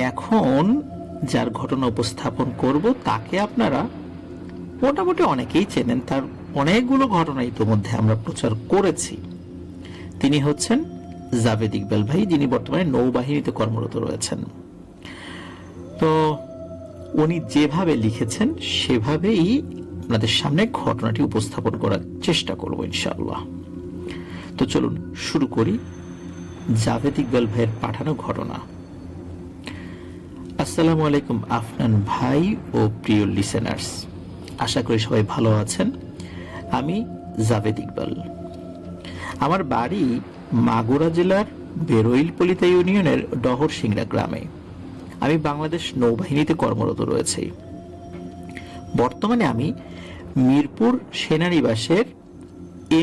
এখন যার ঘটনা উপস্থাপন করব তাকে আপনারা মোটামুটি অনেকেই চেনেন, তার অনেকগুলো ঘটনা ইতিমধ্যে আমরা প্রচার করেছি। তিনি হচ্ছেন জাভেদ ইকবাল ভাই, যিনি বর্তমানে নৌবাহিনীতে কর্মরত রয়েছেন। তো উনি যেভাবে লিখেছেন সেভাবেই আপনাদের সামনে ঘটনাটি উপস্থাপন করার চেষ্টা করব ইনশাআল্লাহ। তো চলুন শুরু করি জাভেদ ইকবাল ভাইয়ের পাঠানো ঘটনা। আসসালামু আলাইকুম আফনান ভাই ও প্রিয় লিসেনার্স, আশা করি সবাই ভালো আছেন। আমি জাভেদ ইকবাল। আমার বাড়ি মাগুরা জেলার বেরইলপলিতা ইউনিয়নের ডহর সিংড়া গ্রামে। আমি বাংলাদেশ নৌবাহিনীতে কর্মরত রয়েছি। বর্তমানে আমি মিরপুর সেনানিবাসের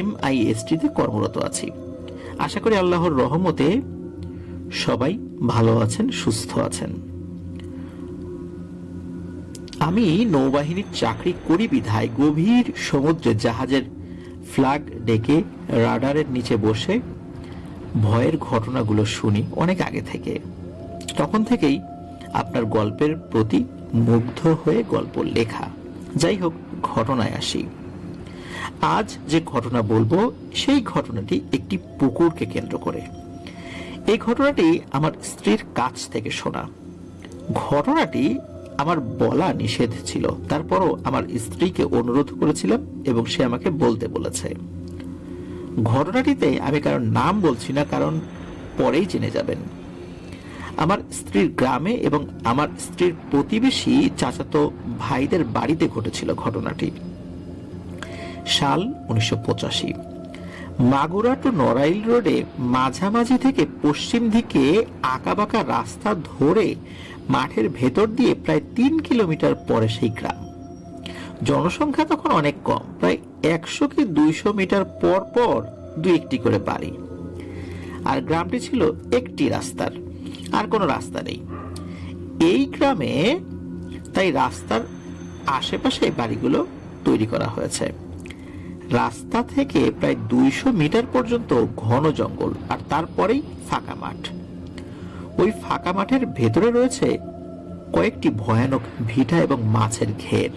MIST-তে কর্মরত আছি। আশা করি আল্লাহর রহমতে সবাই ভালো আছেন, সুস্থ আছেন। আমি নৌবাহিনীর চাকরি করি বিধায় গভীর সমুদ্রে জাহাজের ফ্ল্যাগ ডেকে রাডারের নিচে বসে ভয়ের ঘটনাগুলো শুনি অনেক আগে থেকে। তখন থেকেই আপনার গল্পের প্রতি মুগ্ধ হয়ে গল্প লেখা। যাই হোক, ঘটনায় আসি। আজ যে ঘটনা বলবো সেই ঘটনাটি একটি পুকুরকে কেন্দ্র করে। এই ঘটনাটি আমার স্ত্রীর কাছ থেকে শোনা। ঘটনাটি আমার বলা নিষেধ ছিল, তারপরও আমার স্ত্রীকে অনুরোধ করেছিলাম এবং সে আমাকে বলতে বলেছে। ঘটনাটিতে আমি কারণ নাম বলছি না, কারণ পরেই জেনে যাবেন। আমার স্ত্রীর গ্রামে এবং আমার স্ত্রীর প্রতিবেশী চাচাতো ভাইদের বাড়িতে ঘটেছিল ঘটনাটি। সাল 1985। মাগুরা টু নড়াইল রোডে মাঝামাঝি থেকে পশ্চিম দিকে আঁকাবাঁকা রাস্তা ধরে মাঠের ভেতর দিয়ে প্রায় 3 কিলোমিটার পরে সেই গ্রাম। জনসংখ্যা তখন অনেক কম, প্রায় 100 কি 200 মিটার পর পর দুই একটি করে বাড়ি। আর গ্রামটি ছিল একটি রাস্তার, আর কোনো রাস্তা নেই এই গ্রামে। তাই রাস্তার আশেপাশে বাড়িগুলো তৈরি করা হয়েছে। রাস্তা থেকে প্রায় 200 মিটার পর্যন্ত ঘন জঙ্গল, আর তারপরেই ফাঁকা মাঠ। ওই ফাঁকা মাঠের ভেতরে রয়েছে কয়েকটি ভয়ানক ভিটা এবং মাছের ঘের।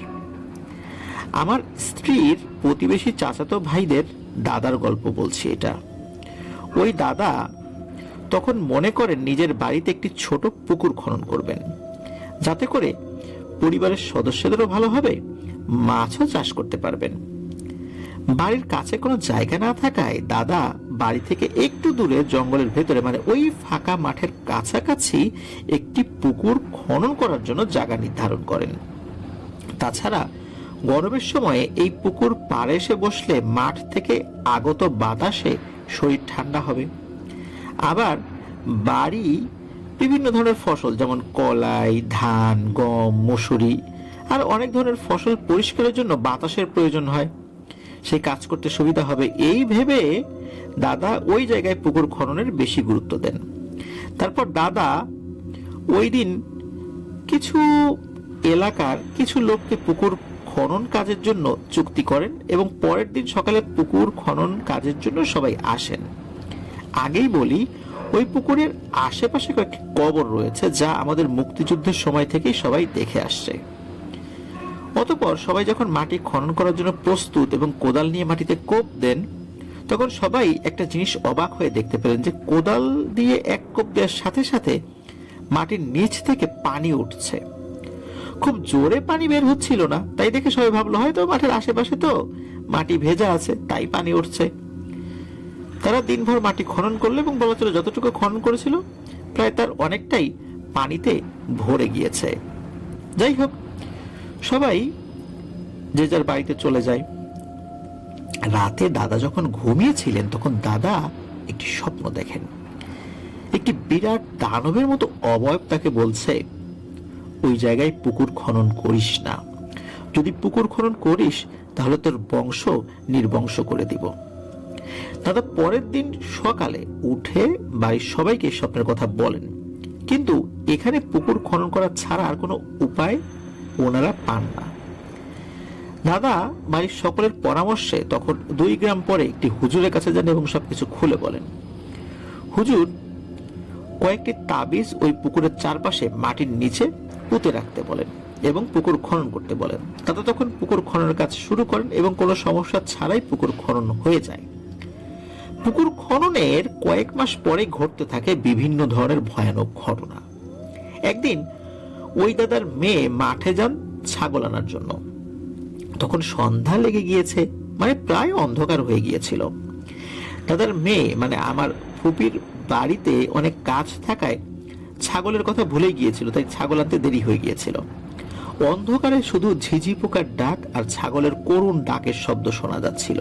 আমার স্ত্রীর প্রতিবেশী চাচাতো ভাইদের দাদার গল্প বলছি এটা। ওই দাদা তখন মনে করেন নিজের বাড়িতে একটি ছোট পুকুর খনন করবেন, যাতে করে পরিবারের সদস্যদেরও ভালো হবে, মাছও চাষ করতে পারবেন। বাড়ির কাছে কোনো জায়গা না থাকায় দাদা বাড়ি থেকে একটু দূরে জঙ্গলের ভেতরে, মানে ওই ফাঁকা মাঠের কাছাকাছি একটি পুকুর খনন করার জন্য জায়গা নির্ধারণ করেন। তাছাড়া গরমের সময়ে এই পুকুর পাড়ে এসে বসলে মাঠ থেকে আগত বাতাসে শরীর ঠান্ডা হবে। আবার বাড়ি বিভিন্ন ধরনের ফসল, যেমন কলাই, ধান, গম, মসুরি আর অনেক ধরনের ফসল পরিষ্কারের জন্য বাতাসের প্রয়োজন হয়। সেই কাজ করতে সুবিধা হবে এই ভেবে দাদা ওই জায়গায় পুকুর খননের বেশি গুরুত্ব দেন। তারপর দাদা ওই দিন কিছু এলাকার কিছু লোককে পুকুর খনন কাজের জন্য চুক্তি করেন এবং পরের দিন সকালে পুকুর খনন কাজের জন্য সবাই আসেন। আগেই বলি, ওই পুকুরের আশেপাশে কয়েকটি কবর রয়েছে, যা আমাদের মুক্তিযুদ্ধের সময় থেকেই সবাই দেখে আসছে। অতঃপর সবাই যখন মাটি খনন করার জন্য প্রস্তুত এবং কোদাল নিয়ে মাটিতে কোপ দেন, তখন সবাই একটা জিনিস অবাক হয়ে দেখতে পেলেন যে কোদাল দিয়ে এক কোপ দেওয়ার সাথে সাথে মাটির নিচ থেকে পানি উঠছে। খুব জোরে পানি বের হচ্ছিল না, তাই দেখে সবাই ভাবলো হয়তো মাঠের আশেপাশে তো মাটি ভেজা আছে, তাই পানি উঠছে। তারা দিনভর মাটি খনন করলো এবং বলা চলে যতটুকু খনন করেছিল প্রায় তার অনেকটাই পানিতে ভরে গিয়েছে। যাই হোক, সবাই যে যার বাড়িতে চলে যায়। রাতে দাদা যখন ঘুমিয়েছিলেন তখন দাদা একটি স্বপ্ন দেখেন। একটি বিরাট দানবের মতো অবয়ব তাকে বলছে, ওই জায়গায় পুকুর খনন করিস না, যদি পুকুর খনন করিস তাহলে তোর বংশ নির্বংশ করে দিব। দাদা পরের দিন সকালে উঠে বাড়ির সবাইকে স্বপ্নের কথা বলেন, কিন্তু এখানে পুকুর খনন করা ছাড়া আর কোনো উপায় ওনারা পান না। দাদা বাড়ির সকলের পরামর্শে তখন 2 গ্রাম পরে একটি হুজুরের কাছে যান এবং সবকিছু খুলে বলেন। হুজুর কয়েকটি তাবিজ ওই পুকুরের চারপাশে মাটির নিচে পুঁতে রাখতে বলেন এবং পুকুর খনন করতে বলেন। দাদা তখন পুকুর খননের কাজ শুরু করেন এবং কোনো সমস্যা ছাড়াই পুকুর খনন হয়ে যায়। পুকুর খননের কয়েক মাস পরে ঘটতে থাকে বিভিন্ন ধরনের ভয়ানক ঘটনা। একদিন ওই দাদার মেয়ে মাঠে যান ছাগল আনার জন্য। তখন সন্ধ্যা লেগে গিয়েছে, মানে প্রায় অন্ধকার হয়ে গিয়েছিল। দাদার মেয়ে মানে আমার ফুপির বাড়িতে অনেক কাজ থাকায় ছাগলের কথা ভুলে গিয়েছিল, তাই ছাগল আনতে দেরি হয়ে গিয়েছিল। অন্ধকারে শুধু ঝিঝি পোকার ডাক আর ছাগলের করুণ ডাকের শব্দ শোনা যাচ্ছিল।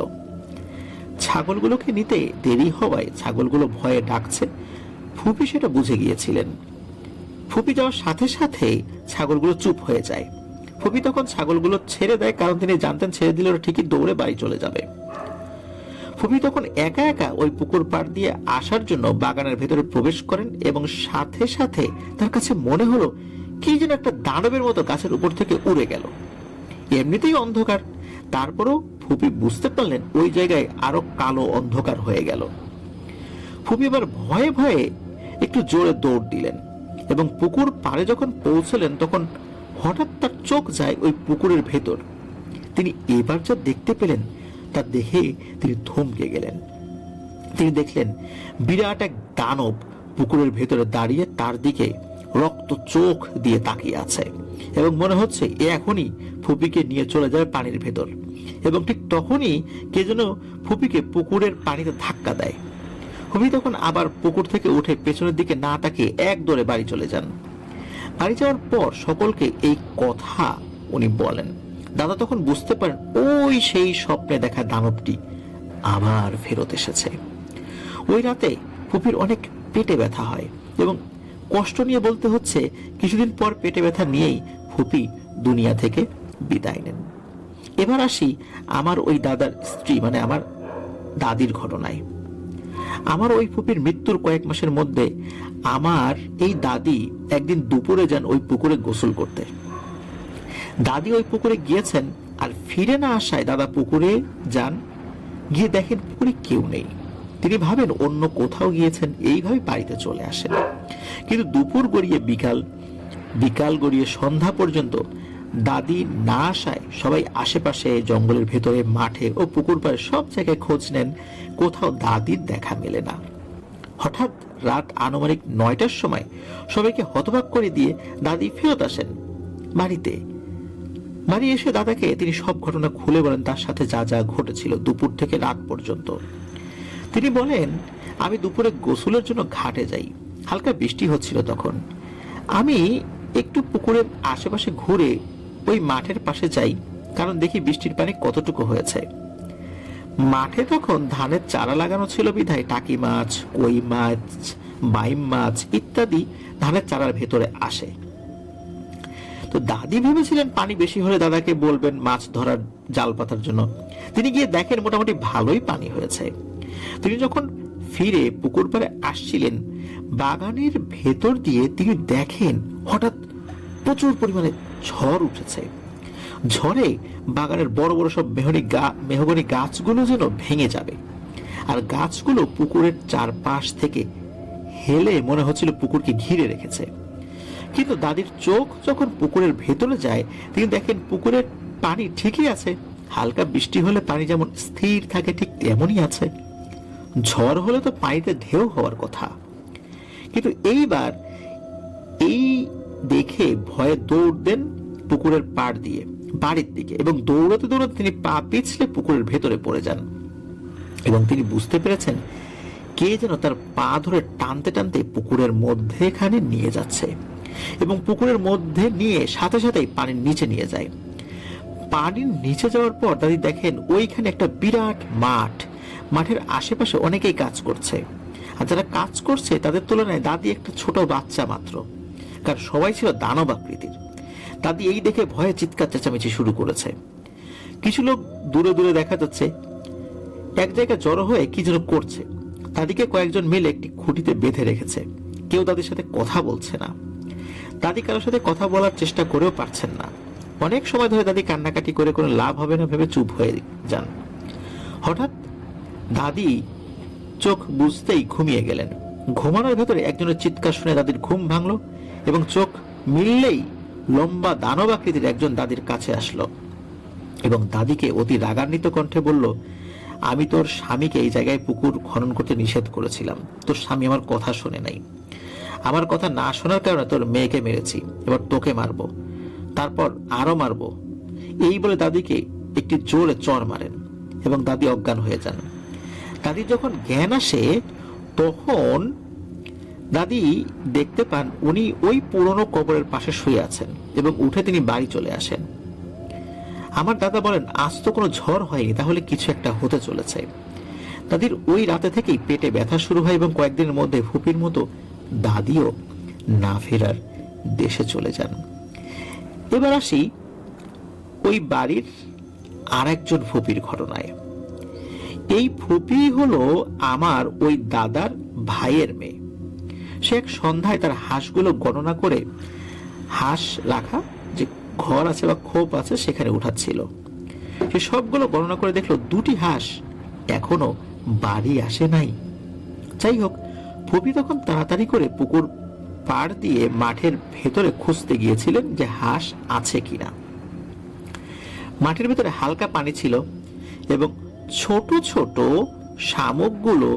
ছাগলগুলোকে নিতে দেরি হওয়ায় ছাগলগুলো ভয়ে ডাকছে, ফুপি সেটা বুঝে গিয়েছিলেন। ফুপি যাওয়ার সাথে সাথে ছাগলগুলো চুপ হয়ে যায়। ফুপি তখন ছাগলগুলো ছেড়ে দেয়, কারণ তিনি জানতেন ছেড়ে দিলে ওরা ঠিকই দৌড়ে বাড়ি চলে যাবে। ফুপি তখন একা একা ওই পুকুর পাড় দিয়ে আসার জন্য বাগানের ভেতরে প্রবেশ করেন এবং সাথে সাথে তার কাছে মনে হলো কি যেন একটা দানবের মতো গাছের উপর থেকে উড়ে গেল। এমনিতেই অন্ধকার, তারপরও ফুপি বুঝতে পারলেন ওই জায়গায় আরো কালো অন্ধকার হয়ে গেল। ফুপি এবার ভয়ে ভয়ে একটু জোরে দৌড় দিলেন এবং পুকুর পাড়ে যখন পৌঁছলেন তখন হঠাৎ তার চোখ যায় ওই পুকুরের ভেতর। তিনি এবার যা দেখতে পেলেন তা দেখে তিনি থমকে গেলেন। তিনি দেখলেন বিরাট এক দানব পুকুরের ভেতরে দাঁড়িয়ে তার দিকে রক্ত চোখ দিয়ে তাকিয়ে আছে এবং মনে হচ্ছে এ এখনই ফুপিকে নিয়ে চলে যাবে পানির ভেতর। এবং ঠিক তখনই কে যেন ফুপিকে পুকুরের পানিতে ধাক্কা দেয়। ফুপি তখন আবার পুকুর থেকে উঠে পেছনের দিকে না তাকিয়ে এক দৌড়ে বাড়ি চলে যান। বাড়ি যাওয়ার পর সকলকে এই কথা উনি বলেন। দাদা তখন বুঝতে পারেন ওই সেই স্বপ্নে দেখা দানবটি আবার ফেরত এসেছে। ওই রাতে ফুপির অনেক পেটে ব্যথা হয় এবং কষ্ট নিয়ে বলতে হচ্ছে কিছুদিন পর পেটে ব্যথা নিয়েই ফুপি দুনিয়া থেকে বিদায় নেন। এবার আসি আমার ওই দাদার স্ত্রী মানে আমার দাদির ঘটনায়। আমার ওই ফুপির মৃত্যুর কয়েক মাসের মধ্যে আমার এই দাদি একদিন দুপুরে যান ওই পুকুরে গোসল করতে। দাদি ওই পুকুরে গিয়েছেন আর ফিরে না আসায় দাদা পুকুরে যান, গিয়ে দেখেন পুকুরে কেউ নেই। তিনি ভাবেন অন্য কোথাও গিয়েছেন, এইভাবে বাড়িতে চলে আসেন। কিন্তু দুপুর গড়িয়ে বিকাল গড়িয়ে সন্ধ্যা পর্যন্ত দাদি না আসায় সবাই আশেপাশে জঙ্গলের ভেতরে মাঠে ও পুকুর পাড়ে সব জায়গায় খোঁজ নেন, কোথাও দাদির দেখা মেলে না। হঠাৎ রাত আনুমানিক 9টার সময় সবাইকে হতবাক করে দিয়ে দাদি ফেরত আসেন বাড়িতে। বাড়ি এসে দাদাকে তিনি সব ঘটনা খুলে বলেন, তার সাথে যা যা ঘটেছিল দুপুর থেকে রাত পর্যন্ত। তিনি বলেন, আমি দুপুরে গোসলের জন্য ঘাটে যাই। হালকা বৃষ্টি হচ্ছিল তখন। আমি একটু পুকুরের আশেপাশে ঘুরে ওই মাঠের পাশে যাই, কারণ দেখি বৃষ্টির পানি কতটুকু হয়েছে। মাঠে তখন ধানের চারা লাগানো ছিল বিধায় টাকি মাছ, কই মাছ, বাইম মাছ ইত্যাদি ধানের চারার ভেতরে আসে। তো দাদি ভেবেছিলেন পানি বেশি হলে দাদাকে বলবেন মাছ ধরার জাল পাতার জন্য। তিনি গিয়ে দেখেন মোটামুটি ভালোই পানি হয়েছে। তিনি যখন ফিরে পুকুর পাড়ে আসছিলেন, বাগানের ভেতর দিয়ে তিনি দেখেন হঠাৎ প্রচুর পরিমাণে ঝড় উঠেছে। ঝড়ে বাগানের বড় বড় সব মেহগনি গাছগুলো যেন ভেঙে যাবে, আর গাছগুলো পুকুরের চারপাশ থেকে হেলে মনে হচ্ছিল পুকুরকে ঘিরে রেখেছে। কিন্তু দাদির চোখ যখন পুকুরের ভেতরে যায়, তিনি দেখেন পুকুরের পানি ঠিকই আছে। হালকা বৃষ্টি হলে পানি যেমন স্থির থাকে ঠিক তেমনই আছে। ঝড় হলে তো পানিতে ঢেউ হওয়ার কথা। কিন্তু এইবার এই দেখে ভয়ে দৌড় দেন পুকুরের পাড় দিয়ে বাড়ির দিকে এবং দৌড়াতে দৌড়াতে তিনি পা পিছলে পুকুরের ভেতরে পড়ে যান এবং তিনি বুঝতে পেরেছেন কে যেন তার পা ধরে টানতে টানতে পুকুরের মধ্যেখানে নিয়ে যাচ্ছে এবং পুকুরের মধ্যে নিয়ে সাথে সাথেই পানির নিচে নিয়ে যায়। পানির নিচে যাওয়ার পর দাদি দেখেন ওইখানে একটা বিরাট মাঠ। মাঠের আশেপাশে অনেকেই কাজ করছে, আর যারা কাজ করছে তাদের তুলনায় দাদি একটা ছোট বাচ্চা মাত্র, কারণ সবাই ছিল দানব আকৃতির। দাদি এই দেখে ভয়ে চিৎকার চেঁচামেচি শুরু করেছে। কিছু লোক দূরে দূরে দেখা যাচ্ছে এক জায়গায় জড়ো হয়ে কি যেন করছে। দাদিকে কয়েকজন মিলে একটি খুঁটিতে বেঁধে রেখেছে। কেউ দাদির সাথে কথা বলছে না। দাদি কারোর সাথে কথা বলার চেষ্টা করেও পারছেন না। অনেক সময় ধরে দাদি কান্নাকাটি করে কোনো লাভ হবে না ভেবে চুপ হয়ে যান। হঠাৎ দাদি চোখ বুঝতেই ঘুমিয়ে গেলেন। ঘুমানোর ভেতরে একজনের চিৎকার শুনে দাদির ঘুম ভাঙলো এবং চোখ মিললেই লম্বা দানব আকৃতির একজন দাদির কাছে আসলো এবং দাদিকে অতি রাগান্বিত কণ্ঠে বলল, আমি তোর স্বামীকে এই জায়গায় পুকুর খনন করতে নিষেধ করেছিলাম, তোর স্বামী আমার কথা শোনে নাই, আমার কথা না শোনার কারণে তোর মেয়েকে মেরেছি, এবার তোকে মারবো, তারপর আরো মারবো। এই বলে দাদিকে একটি জোরে চড় মারেন এবং দাদি অজ্ঞান হয়ে যান। দাদির যখন জ্ঞান আসে তখন দাদি দেখতে পান উনি ওই পুরনো কবরের পাশে শুয়ে আছেন এবং উঠে তিনি বাড়ি চলে আসেন। আমার দাদা বলেন, আজ তো কোনো ঝড় হয়নি, তাহলে কিছু একটা হতে চলেছে। দাদির ওই রাতে থেকেই পেটে ব্যথা শুরু হয় এবং কয়েকদিনের মধ্যে ফুপির মতো দাদিও না ফেরার দেশে চলে যান। এবার আসি ওই বাড়ির আর একজন ফুপির ঘটনায়। এই ফুপি হলো আমার ওই দাদার ভাইয়ের মেয়ে। সে এক সন্ধ্যায় তার হাঁসগুলো গণনা করে হাঁস রাখা যে ঘর আছে বা খোপ আছে সেখানে উঠাচ্ছিল। সে সবগুলো গণনা করে দেখলো দুটি হাঁস এখনো বাড়ি আসে নাই। যাই হোক, ফুপি তখন তাড়াতাড়ি করে পুকুর পাড় দিয়ে মাঠের ভেতরে খুঁজতে গিয়েছিলেন যে হাঁস আছে কিনা। মাঠের ভেতরে হালকা পানি ছিল এবং ছোট ছোট শামুকগুলো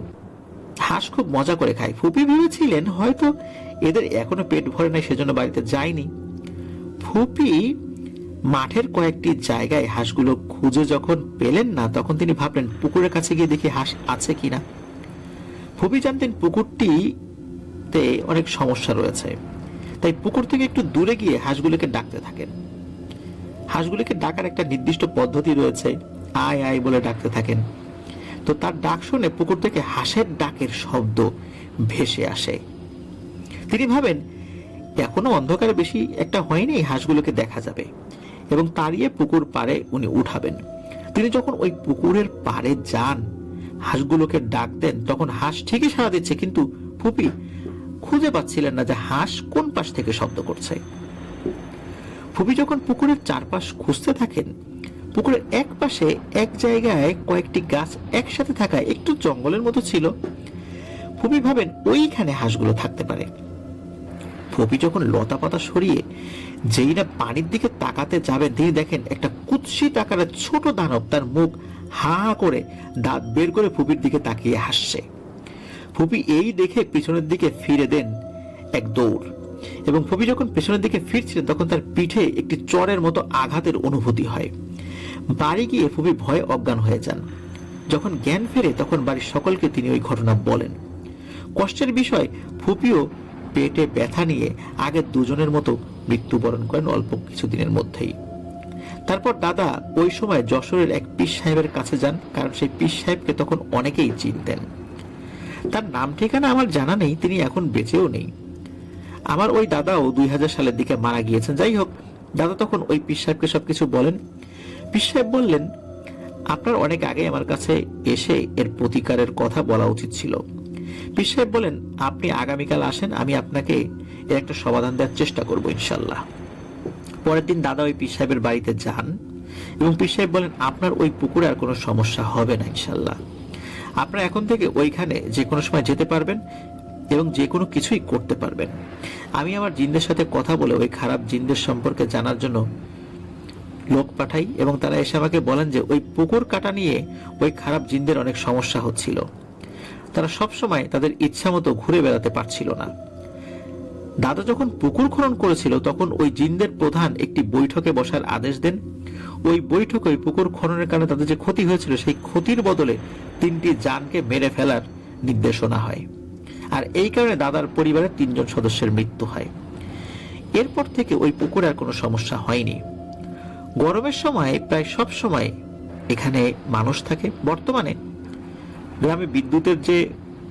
হাঁস খুব মজা করে খায়। ফুপি ভেবেছিলেন হয়তো এদের এখনো পেট ভরে নাই, সেজন্য বাড়িতে যায়নি। ফুপি মাঠের কয়েকটি জায়গায় হাঁসগুলো খুঁজে যখন পেলেন না, তখন তিনি ভাবলেন পুকুরের কাছে গিয়ে দেখি হাঁস আছে কিনা। ফুপি জানতেন পুকুরটিতে অনেক সমস্যা রয়েছে, তাই পুকুর থেকে একটু দূরে গিয়ে হাঁসগুলোকে ডাকতে থাকেন। হাঁসগুলোকে ডাকার একটা নির্দিষ্ট পদ্ধতি রয়েছে, আয় আয় বলে ডাকতে থাকেন। তো তার ডাক শুনে পুকুর থেকে হাঁসের ডাকের শব্দ ভেসে আসে। তিনি ভাবেন এখনো অন্ধকারে বেশি একটা হয়নি, হাঁসগুলোকে দেখা যাবে এবং তাড়িয়ে পুকুর পাড়ে উনি উঠাবেন। তিনি যখন ওই পুকুরের পাড়ে যান, হাঁসগুলোকে ডাক দেন, তখন হাঁস ঠিকই সাড়া দিচ্ছে, কিন্তু ফুপি খুঁজে পাচ্ছিলেন না যে হাঁস কোন পাশ থেকে শব্দ করছে। ফুপি যখন পুকুরের চারপাশ খুঁজতে থাকেন, পুকুরের এক পাশে এক জায়গায় কয়েকটি গাছ একসাথে থাকায় একটু জঙ্গলের মতো ছিল। ফুপি ভাবেন ওইখানে হাঁসগুলো থাকতে পারে। ফুপি যখন লতা পাতা সরিয়ে যেই না পানির দিকে তাকাতে যাবেন, তিনি দেখেন একটা কুৎসিত আকারের ছোট দানব তার মুখ হা হা করে দাঁত বের করে ফুপির দিকে তাকিয়ে হাসছে। ফুপি এই দেখে পিছনের দিকে ফিরে দেন এক দৌড়, এবং ফুপি যখন পেছনের দিকে ফিরছিলেন তখন তার পিঠে একটি চড়ের মতো আঘাতের অনুভূতি হয়। বাড়ি গিয়ে ফুপি ভয়ে অজ্ঞান হয়ে যান। যখন জ্ঞান ফেরে তখন বাড়ির সকলকে তিনি ওই ঘটনা বলেন। কষ্টের বিষয়, ফুপিও পেটে ব্যথা নিয়ে আগের দুজনের মতো মৃত্যুবরণ করেন অল্প কিছুদিনের মধ্যেই। তারপর দাদা ওই সময় যশোরের এক পীর সাহেবের কাছে যান, কারণ সেই পীর সাহেবকে তখন অনেকেই চিনতেন। তার নাম ঠিকানা আমার জানা নেই, তিনি এখন বেঁচেও নেই। আমার ওই দাদাও 2000 সালের দিকে মারা গিয়েছেন। যাই হোক, দাদা তখন ওই পীর সাহেবকে সবকিছু বলেন। পীর সাহেব বললেন, আপনার অনেক আগে আমার কাছে এসে এর প্রতিকারের কথা বলা উচিত ছিল। পীর সাহেব বলেন, আপনি আগামীকাল আসেন, আমি আপনাকে এর একটা সমাধান দেওয়ার চেষ্টা করবো ইনশাল্লাহ। পরের দিন দাদা ওই পীর সাহেবের বাড়িতে যান এবং পীর সাহেব বলেন, আপনার ওই পুকুরে আর কোনো সমস্যা হবে না ইনশাল্লাহ। আপনারা এখন থেকে ওইখানে যে কোনো সময় যেতে পারবেন এবং যে কোনো কিছুই করতে পারবেন। আমি আমার জিনদের সাথে কথা বলে ওই খারাপ জিনদের সম্পর্কে জানার জন্য লোক পাঠাই এবং তারা এসে আমাকে বলেন যে ওই পুকুর কাটা নিয়ে ওই খারাপ জিনদের অনেক সমস্যা হচ্ছিল। তারা সব সময় তাদের ইচ্ছা মতো ঘুরে বেড়াতে পারছিল না। দাদা যখন পুকুর খনন করেছিল তখন ওই জিনদের প্রধান একটি বৈঠকে বসার আদেশ দেন। ওই বৈঠকে ওই পুকুর খননের কারণে তাদের যে ক্ষতি হয়েছিল সেই ক্ষতির বদলে 3টি জানকে মেরে ফেলার নির্দেশনা হয়, আর এই কারণে দাদার পরিবারের 3 জন সদস্যের মৃত্যু হয়। এরপর থেকে ওই পুকুরে আর কোনো সমস্যা হয়নি। গরমের সময় প্রায় সব সময় এখানে মানুষ থাকে। বর্তমানে গ্রামে বিদ্যুতের যে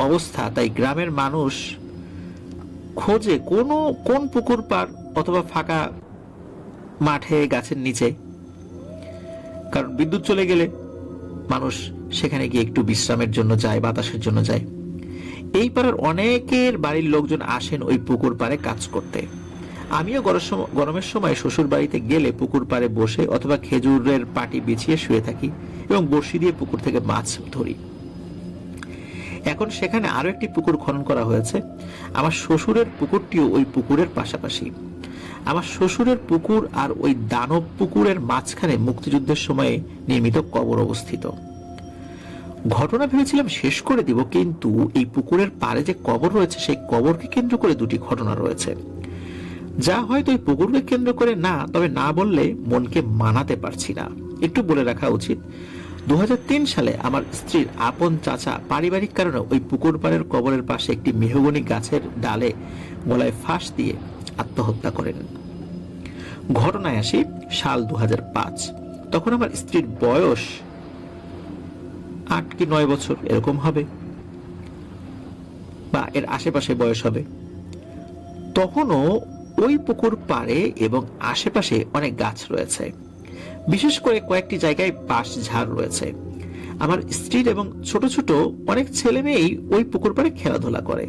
অবস্থা, তাই গ্রামের মানুষ খোঁজে কোন পুকুর পার অথবা ফাঁকা মাঠে গাছের নিচে, কারণ বিদ্যুৎ চলে গেলে মানুষ সেখানে গিয়ে একটু বিশ্রামের জন্য যায়, বাতাসের জন্য যায়। এই পাড়ার অনেকের বাড়ির লোকজন আসেন ওই পুকুর পাড়ে কাজ করতে। আমিও গরমের সময় শ্বশুর বাড়িতে গেলে পুকুর পাড়ে বসে অথবা খেজুরের পাটি বিছিয়ে শুয়ে থাকি এবং বড়শি দিয়ে পুকুর থেকে মাছ ধরি। এখন সেখানে আরো একটি পুকুর খনন করা হয়েছে। আমার শ্বশুরের পুকুরটিও ওই পুকুরের পাশাপাশি। আমার শ্বশুরের পুকুর আর ওই দানব পুকুরের মাঝখানে মুক্তিযুদ্ধের সময়ে নির্মিত কবর অবস্থিত। ঘটনা ভেবেছিলাম শেষ করে দিব, কিন্তু এই পুকুরের পাড়ে যে কবর রয়েছে সেই কবরকে কেন্দ্র করে দুটি ঘটনা রয়েছে, যা হয়তো ওই পুকুরকে কেন্দ্র করে না, তবে না বললে মনকে মানাতে পারছি না। একটু বলে রাখা উচিত, 2003 সালে আমার স্ত্রীর আপন চাচা পারিবারিক কারণে ওই পুকুর পাড়ের কবরের পাশে একটি মেহগনি গাছের ডালে গলায় ফাঁস দিয়ে আত্মহত্যা করেন। ঘটনায় আসি, সাল 2005। তখন আমার স্ত্রীর বয়স 8 কি 9 বছর এরকম হবে, বা এর আশেপাশে বয়স হবে। তখনও ওই পুকুর পাড়ে এবং আশেপাশে অনেক গাছ রয়েছে, বিশেষ করে কয়েকটি জায়গায় বাঁশ ঝাড় রয়েছে। আমার স্ত্রীর এবং ছোট ছোট অনেক ছেলে মেয়েই ওই পুকুর পাড়ে খেলাধুলা করে।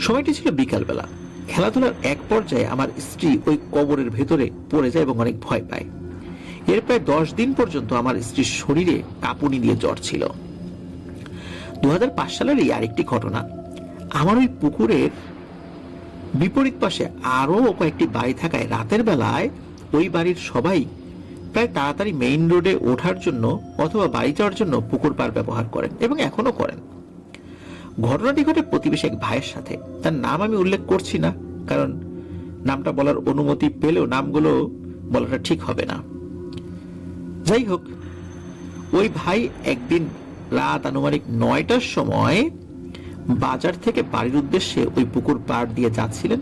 সময়টি ছিল বিকালবেলা। খেলাধুলার এক পর্যায়ে আমার স্ত্রী ওই কবরের ভেতরে পড়ে যায় এবং অনেক ভয় পায়। এর প্রায় 10 দিন পর্যন্ত আমার স্ত্রীর শরীরে কাঁপুনি দিয়ে জ্বর ছিল। 2005 সালের এই আরেকটি ঘটনা। আমার ওই পুকুরের বিপরীত পাশে আরো কয়েকটি বাড়ি থাকায় রাতের বেলায় ওই বাড়ির সবাই প্রায় তাড়াতাড়ি মেইন রোডে ওঠার জন্য অথবা বাড়ি যাওয়ার জন্য পুকুর পাড় ব্যবহার করেন এবং এখনো করেন। ঘটনাটি ঘটে প্রতিবেশী এক ভাইয়ের সাথে। তার নাম আমি উল্লেখ করছি না, কারণ নামটা বলার অনুমতি পেলেও নামগুলো বলাটা ঠিক হবে না। যাই হোক, ওই ভাই একদিন রাত আনুমানিক 9টার সময় বাজার থেকে বাড়ির উদ্দেশ্যে ওই পুকুর পাড় দিয়ে যাচ্ছিলেন।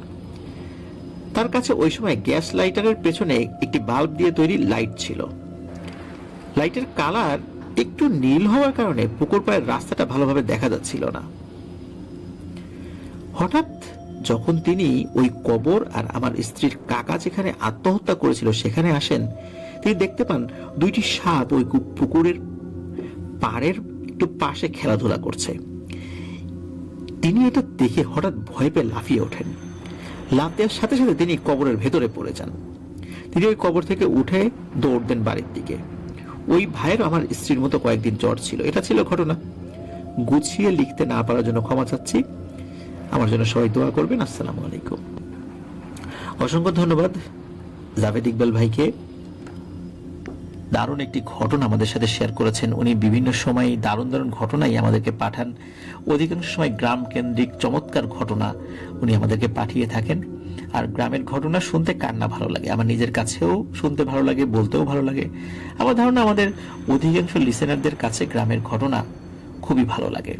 তার কাছে ওই সময় গ্যাস লাইটারের পেছনে একটি বাল্ব দিয়ে তৈরি লাইট ছিল। লাইটের কালার একটু নীল হওয়ার কারণে পুকুর পাড়ের রাস্তাটা ভালোভাবে দেখা যাচ্ছিল না। হঠাৎ যখন তিনি ওই কবর আর আমার স্ত্রীর কাকা যেখানে আত্মহত্যা করেছিল সেখানে আসেন, তিনি দেখতে পান দুইটি সাপ ওই পুকুরের পাড়ের একটু পাশে খেলাধুলা করছে। তিনি এটা দেখে হঠাৎ ভয় পেয়ে লাফিয়ে ওঠেন। লাফ দেওয়ার সাথে সাথে তিনি কবরের ভেতরে পড়ে যান। তিনি ওই কবর থেকে উঠে দৌড় দেন বাড়ির দিকে। ওই ভাইয়ের আমার স্ত্রীর মতো কয়েকদিন জ্বর ছিল। এটা ছিল ঘটনা। গুছিয়ে লিখতে না পারার জন্য ক্ষমা চাচ্ছি। আমার জন্য সবাই দোয়া করবেন। আসসালামু আলাইকুম। অসংখ্য ধন্যবাদ জাভেদ ইকবাল ভাইকে। দারুণ একটি ঘটনা আমাদের সাথে শেয়ার করেছেন উনি। বিভিন্ন সময় দারুণ দারুণ ঘটনাই আমাদেরকে পাঠান। অধিকাংশ সময় গ্রাম কেন্দ্রিক চমৎকার ঘটনা উনি আমাদেরকে পাঠিয়ে থাকেন। আর গ্রামের ঘটনা শুনতে কার না ভালো লাগে, আমার নিজের কাছেও শুনতে ভালো লাগে, বলতেও ভালো লাগে। আমার ধারণা আমাদের অধিকাংশ লিসেনারদের কাছে গ্রামের ঘটনা খুবই ভালো লাগে।